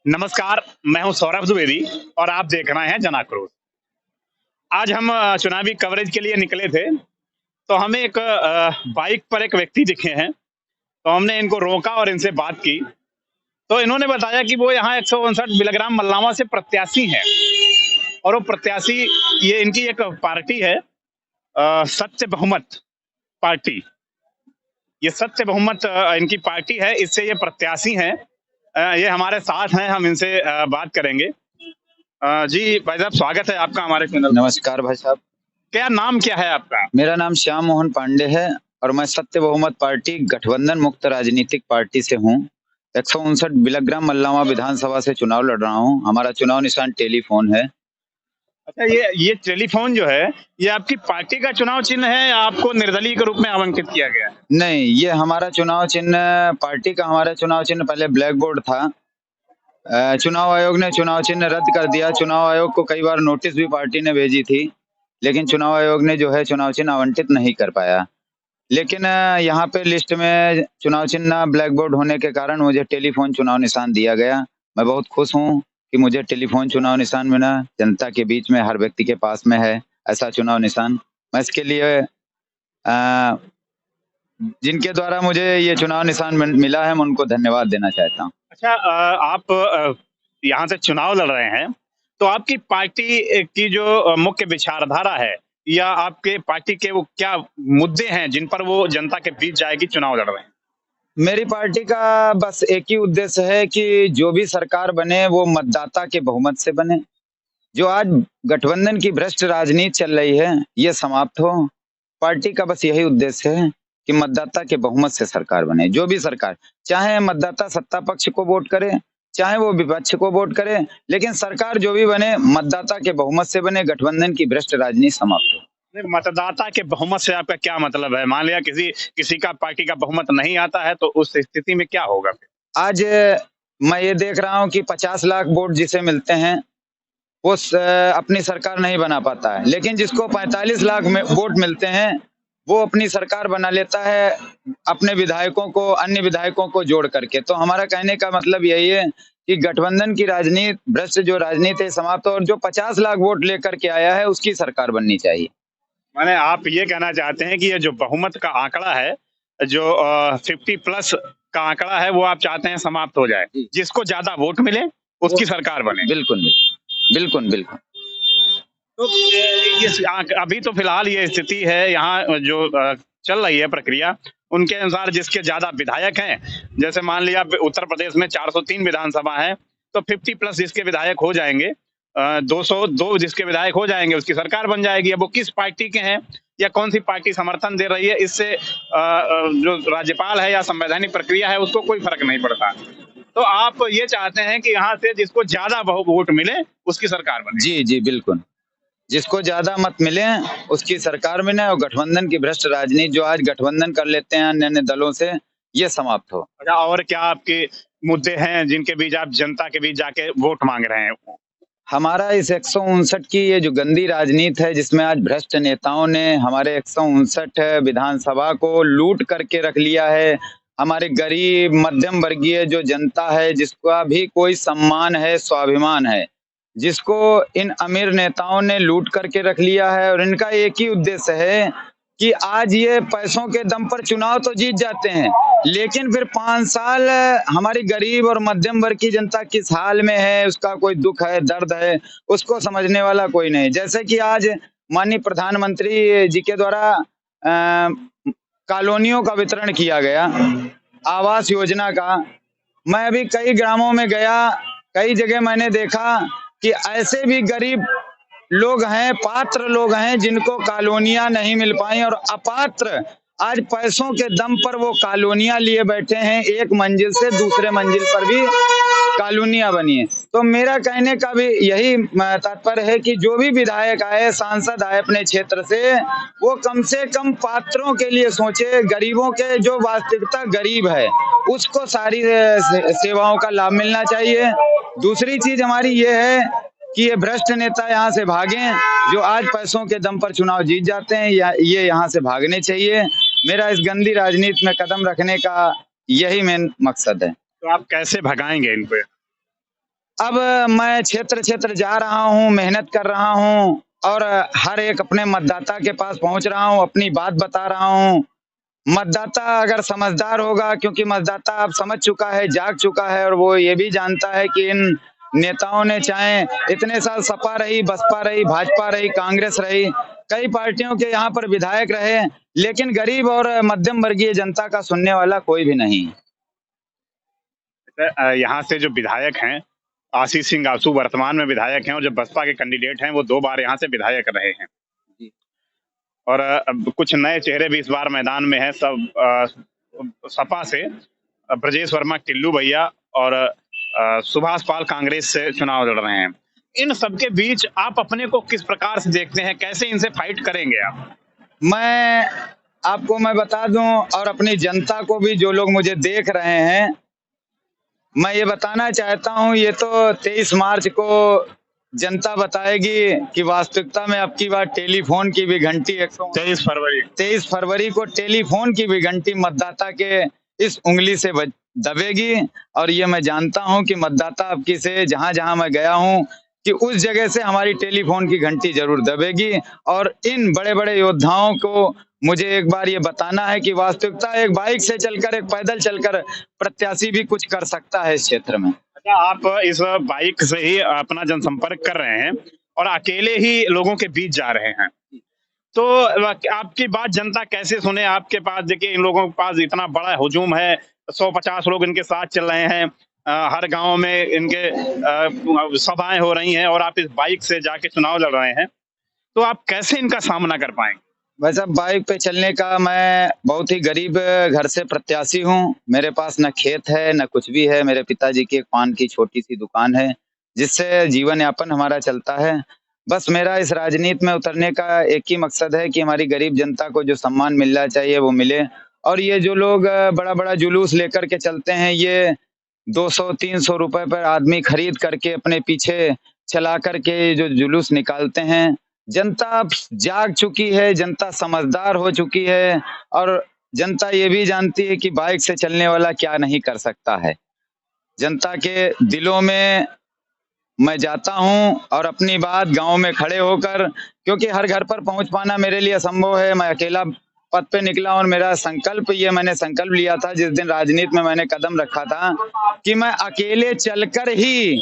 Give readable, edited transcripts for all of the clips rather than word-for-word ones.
नमस्कार, मैं हूं सौरभ द्विवेदी और आप देख रहे हैं जना क्रूज। आज हम चुनावी कवरेज के लिए निकले थे, तो हमें एक बाइक पर एक व्यक्ति दिखे हैं, तो हमने इनको रोका और इनसे बात की। तो इन्होंने बताया कि वो यहाँ 159 बिलग्राम मल्लावा से प्रत्याशी हैं और वो प्रत्याशी ये इनकी एक पार्टी है सत्य बहुमत पार्टी। ये सत्य बहुमत इनकी पार्टी है, इससे ये प्रत्याशी हैं। ये हमारे साथ हैं, हम इनसे बात करेंगे। जी भाई साहब, स्वागत है आपका हमारे चैनल पर। नमस्कार भाई साहब। क्या नाम क्या है आपका? मेरा नाम श्याम मोहन पांडे है और मैं सत्य बहुमत पार्टी गठबंधन मुक्त राजनीतिक पार्टी से हूँ। 159 बिलग्राम मल्लावा विधानसभा से चुनाव लड़ रहा हूँ। हमारा चुनाव निशान टेलीफोन है। अच्छा, ये टेलीफोन जो है, ये आपकी पार्टी का चुनाव चिन्ह है या आपको निर्दलीय के रूप में आवंटित किया गया है? नहीं, ये हमारा चुनाव चिन्ह पार्टी का। हमारा चुनाव चिन्ह पहले ब्लैक बोर्ड था। चुनाव आयोग ने चुनाव चिन्ह रद्द कर दिया। चुनाव आयोग को कई बार नोटिस भी पार्टी ने भेजी थी, लेकिन चुनाव आयोग ने जो है चुनाव चिन्ह आवंटित नहीं कर पाया। लेकिन यहाँ पे लिस्ट में चुनाव चिन्ह ब्लैक बोर्ड होने के कारण मुझे टेलीफोन चुनाव निशान दिया गया। मैं बहुत खुश हूँ कि मुझे टेलीफोन चुनाव निशान मिला। जनता के बीच में हर व्यक्ति के पास में है ऐसा चुनाव निशान। मैं इसके लिए जिनके द्वारा मुझे ये चुनाव निशान मिला है, मैं उनको धन्यवाद देना चाहता हूँ। अच्छा, आप यहाँ से चुनाव लड़ रहे हैं, तो आपकी पार्टी की जो मुख्य विचारधारा है या आपके पार्टी के वो क्या मुद्दे हैं जिन पर वो जनता के बीच जाएगी, चुनाव लड़ रहे हैं? मेरी पार्टी का बस एक ही उद्देश्य है कि जो भी सरकार बने वो मतदाता के बहुमत से बने। जो आज गठबंधन की भ्रष्ट राजनीति चल रही है, ये समाप्त हो। पार्टी का बस यही उद्देश्य है कि मतदाता के बहुमत से सरकार बने। जो भी सरकार, चाहे मतदाता सत्ता पक्ष को वोट करे, चाहे वो विपक्ष को वोट करे, लेकिन सरकार जो भी बने मतदाता के बहुमत से बने। गठबंधन की भ्रष्ट राजनीति समाप्त हो। नहीं, मतदाता के बहुमत से आपका क्या मतलब है? मान लिया किसी किसी का पार्टी का बहुमत नहीं आता है, तो उस स्थिति में क्या होगा फिर? आज मैं ये देख रहा हूँ कि 50 लाख वोट जिसे मिलते हैं वो अपनी सरकार नहीं बना पाता है, लेकिन जिसको 45 लाख में वोट मिलते हैं वो अपनी सरकार बना लेता है, अपने विधायकों को, अन्य विधायकों को जोड़ करके। तो हमारा कहने का मतलब यही है कि गठबंधन की राजनीति, भ्रष्ट जो राजनीति है, समाप्त हो और जो 50 लाख वोट लेकर के आया है उसकी सरकार बननी चाहिए। माने आप ये कहना चाहते हैं कि ये जो बहुमत का आंकड़ा है, जो 50 प्लस का आंकड़ा है, वो आप चाहते हैं समाप्त हो जाए, जिसको ज्यादा वोट मिले उसकी सरकार बने। बिल्कुल बिल्कुल बिल्कुल। तो अभी तो फिलहाल ये स्थिति है, यहाँ जो चल रही है प्रक्रिया, उनके अनुसार जिसके ज्यादा विधायक हैं, जैसे मान लिया उत्तर प्रदेश में 403 विधानसभा है, तो 50 प्लस जिसके विधायक हो जाएंगे, 202 जिसके विधायक हो जाएंगे, उसकी सरकार बन जाएगी। अब वो किस पार्टी के हैं या कौन सी पार्टी समर्थन दे रही है, इससे जो राज्यपाल है या संवैधानिक प्रक्रिया है उसको कोई फर्क नहीं पड़ता। तो आप ये चाहते हैं कि यहाँ से जिसको ज्यादा वोट मिले उसकी सरकार बने? जी जी बिल्कुल, जिसको ज्यादा मत मिले उसकी सरकार में ना, और गठबंधन की भ्रष्ट राजनीति जो आज गठबंधन कर लेते हैं अन्य अन्य दलों से, ये समाप्त हो। अच्छा, और क्या आपके मुद्दे हैं जिनके बीच आप जनता के बीच जाके वोट मांग रहे हैं? हमारा इस 159 की ये जो गंदी राजनीति है, जिसमें आज भ्रष्ट नेताओं ने हमारे 159 विधानसभा को लूट करके रख लिया है। हमारे गरीब मध्यम वर्गीय जो जनता है, जिसका भी कोई सम्मान है, स्वाभिमान है, जिसको इन अमीर नेताओं ने लूट करके रख लिया है। और इनका एक ही उद्देश्य है कि आज ये पैसों के दम पर चुनाव तो जीत जाते हैं, लेकिन फिर 5 साल हमारी गरीब और मध्यम वर्ग की जनता किस हाल में है, उसका कोई दुख है, दर्द है, उसको समझने वाला कोई नहीं। जैसे कि आज माननीय प्रधानमंत्री जी के द्वारा कॉलोनियों का वितरण किया गया, आवास योजना का। मैं अभी कई ग्रामों में गया, कई जगह मैंने देखा कि ऐसे भी गरीब लोग हैं, पात्र लोग हैं, जिनको कॉलोनियां नहीं मिल पाई, और अपात्र आज पैसों के दम पर वो कॉलोनियां लिए बैठे हैं। एक मंजिल से दूसरे मंजिल पर भी कॉलोनियां बनी है। तो मेरा कहने का भी यही तात्पर्य है कि जो भी विधायक आए, सांसद आए अपने क्षेत्र से, वो कम से कम पात्रों के लिए सोचे, गरीबों के जो वास्तविकता गरीब है उसको सारी सेवाओं का लाभ मिलना चाहिए। दूसरी चीज हमारी ये है कि ये भ्रष्ट नेता यहाँ से भागें, जो आज पैसों के दम पर चुनाव जीत जाते हैं, या ये यहाँ से भागने चाहिए। मेरा इस गंदी राजनीति में कदम रखने का यही मेन मकसद है। तो आप कैसे भगाएंगे इनको? अब मैं क्षेत्र क्षेत्र जा रहा हूँ, मेहनत कर रहा हूँ और हर एक अपने मतदाता के पास पहुंच रहा हूँ, अपनी बात बता रहा हूँ। मतदाता अगर समझदार होगा, क्योंकि मतदाता अब समझ चुका है, जाग चुका है और वो ये भी जानता है कि इन नेताओं ने चाहे इतने साल सपा रही, बसपा रही, भाजपा रही, कांग्रेस रही, कई पार्टियों के यहाँ पर विधायक रहे, लेकिन गरीब और मध्यम वर्गीय जनता का सुनने वाला कोई भी नहीं। यहाँ से जो विधायक हैं, आशीष सिंह आसू वर्तमान में विधायक हैं, और जो बसपा के कैंडिडेट हैं वो 2 बार यहाँ से विधायक रहे हैं। और कुछ नए चेहरे भी इस बार मैदान में हैं। सब सपा से ब्रजेश वर्मा टिल्लू भैया और सुभाष पाल कांग्रेस से चुनाव लड़ रहे हैं। इन सबके बीच आप अपने को किस प्रकार से देखते हैं, कैसे इनसे फाइट करेंगे आप? मैं बता दूं और अपनी जनता को भी, जो लोग मुझे देख रहे हैं, मैं ये बताना चाहता हूं, ये तो 23 मार्च को जनता बताएगी कि वास्तविकता में अब की बार टेलीफोन की भी घंटी 23 फरवरी को टेलीफोन की भी घंटी मतदाता के इस उंगली से दबेगी। और ये मैं जानता हूं कि मतदाता अब की से जहां जहां मैं गया हूं कि उस जगह से हमारी टेलीफोन की घंटी जरूर दबेगी। और इन बड़े बड़े योद्धाओं को मुझे एक बार ये बताना है कि वास्तविकता एक बाइक से चलकर, एक पैदल चलकर प्रत्याशी भी कुछ कर सकता है इस क्षेत्र में। अच्छा, आप इस बाइक से ही अपना जनसंपर्क कर रहे हैं और अकेले ही लोगों के बीच जा रहे हैं, तो आपकी बात जनता कैसे सुने? आपके पास देखिए, इन लोगों के पास इतना बड़ा हुजूम है, 150 लोग इनके साथ चल रहे हैं, हर गांव में इनके सभाएं हो रही हैं और आप इस बाइक से जाके चुनाव लड़ रहे हैं, तो आप कैसे इनका सामना कर पाएंगे? वैसे बाइक पे चलने का, मैं बहुत ही गरीब घर से प्रत्याशी हूँ। मेरे पास न खेत है न कुछ भी है। मेरे पिताजी की एक पान की छोटी सी दुकान है जिससे जीवन यापन हमारा चलता है। बस मेरा इस राजनीति में उतरने का एक ही मकसद है कि हमारी गरीब जनता को जो सम्मान मिलना चाहिए वो मिले। और ये जो लोग बड़ा बड़ा जुलूस लेकर के चलते हैं, ये 200-300 रुपए पर आदमी खरीद करके अपने पीछे चला करके जो जुलूस निकालते हैं, जनता अब जाग चुकी है, जनता समझदार हो चुकी है और जनता ये भी जानती है कि बाइक से चलने वाला क्या नहीं कर सकता है। जनता के दिलों में मैं जाता हूं और अपनी बात गांव में खड़े होकर, क्योंकि हर घर पर पहुंच पाना मेरे लिए असंभव है। मैं अकेला पद पे निकला और मेरा संकल्प, ये मैंने संकल्प लिया था जिस दिन राजनीति में मैंने कदम रखा था कि मैं अकेले चलकर ही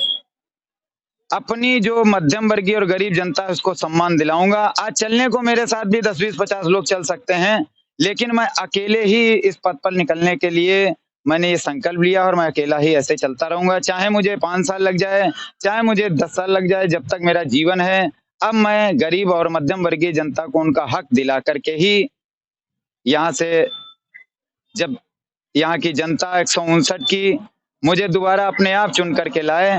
अपनी जो मध्यम वर्गीय और गरीब जनता है उसको सम्मान दिलाऊंगा। आज चलने को मेरे साथ भी 10, 20, 50 लोग चल सकते हैं, लेकिन मैं अकेले ही इस पद पर निकलने के लिए मैंने ये संकल्प लिया और मैं अकेला ही ऐसे चलता रहूंगा। चाहे मुझे 5 साल लग जाए, चाहे मुझे 10 साल लग जाए, जब तक मेरा जीवन है। अब मैं गरीब और मध्यम वर्गीय जनता को उनका हक दिला करके ही यहाँ से, जब यहाँ की जनता 159 की मुझे दोबारा अपने आप चुन करके लाए,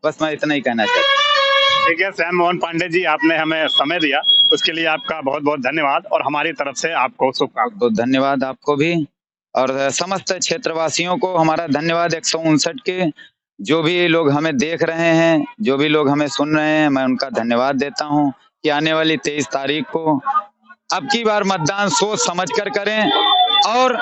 बस मैं इतना ही कहना चाहता हूँ। ठीक है, श्याम मोहन पांडे जी, आपने हमें समय दिया, उसके लिए आपका बहुत बहुत धन्यवाद और हमारी तरफ से आपको शुभकामनाएं। बहुत धन्यवाद आपको भी और समस्त क्षेत्रवासियों को हमारा धन्यवाद। 159 के जो भी लोग हमें देख रहे हैं, जो भी लोग हमें सुन रहे हैं, मैं उनका धन्यवाद देता हूं कि आने वाली 23 तारीख को अब की बार मतदान सोच समझ कर करें और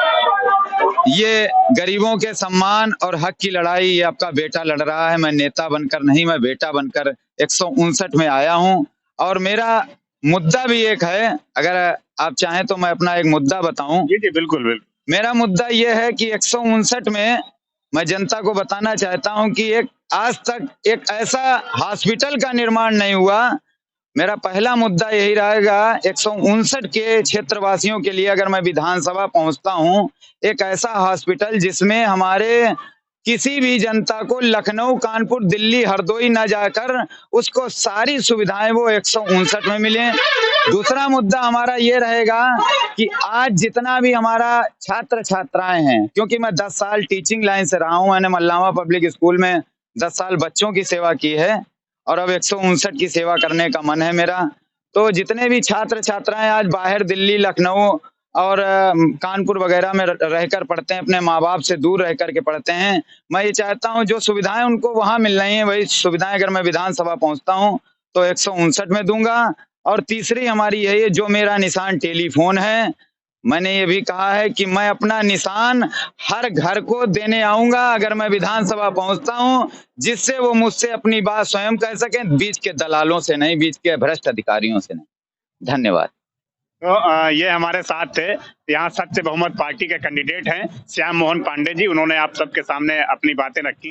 ये गरीबों के सम्मान और हक की लड़ाई ये आपका बेटा लड़ रहा है। मैं नेता बनकर नहीं, मैं बेटा बनकर 159 में आया हूं और मेरा मुद्दा भी एक है। अगर आप चाहें तो मैं अपना एक मुद्दा बताऊं। जी जी, बिल्कुल बिल्कुल। मेरा मुद्दा यह है कि 159 में मैं जनता को बताना चाहता हूं कि आज तक एक ऐसा हॉस्पिटल का निर्माण नहीं हुआ। मेरा पहला मुद्दा यही रहेगा 159 के क्षेत्रवासियों के लिए, अगर मैं विधानसभा पहुंचता हूं, एक ऐसा हॉस्पिटल जिसमें हमारे किसी भी जनता को लखनऊ, कानपुर, दिल्ली, हरदोई न जाकर उसको सारी सुविधाएं वो 159 में मिले। दूसरा मुद्दा हमारा ये रहेगा कि आज जितना भी हमारा छात्र छात्राएं हैं, क्योंकि मैं 10 साल टीचिंग लाइन से रहा हूं, मैंने मल्लावा पब्लिक स्कूल में 10 साल बच्चों की सेवा की है और अब 159 की सेवा करने का मन है मेरा। तो जितने भी छात्र छात्राएं आज बाहर दिल्ली, लखनऊ और कानपुर वगैरह में रहकर पढ़ते हैं, अपने माँ बाप से दूर रह करके पढ़ते हैं, मैं ये चाहता हूं जो सुविधाएं उनको वहां मिल रही हैं, वही सुविधाएं अगर मैं विधानसभा पहुंचता हूं तो 159 में दूंगा। और तीसरी हमारी यही है, जो मेरा निशान टेलीफोन है, मैंने ये भी कहा है कि मैं अपना निशान हर घर को देने आऊंगा अगर मैं विधानसभा पहुंचता हूं, जिससे वो मुझसे अपनी बात स्वयं कह सकें, बीच के दलालों से नहीं, बीच के भ्रष्ट अधिकारियों से नहीं। धन्यवाद। तो ये हमारे साथ थे यहाँ सत्य बहुमत पार्टी के कैंडिडेट हैं श्याम मोहन पांडे जी। उन्होंने आप सबके सामने अपनी बातें रखी।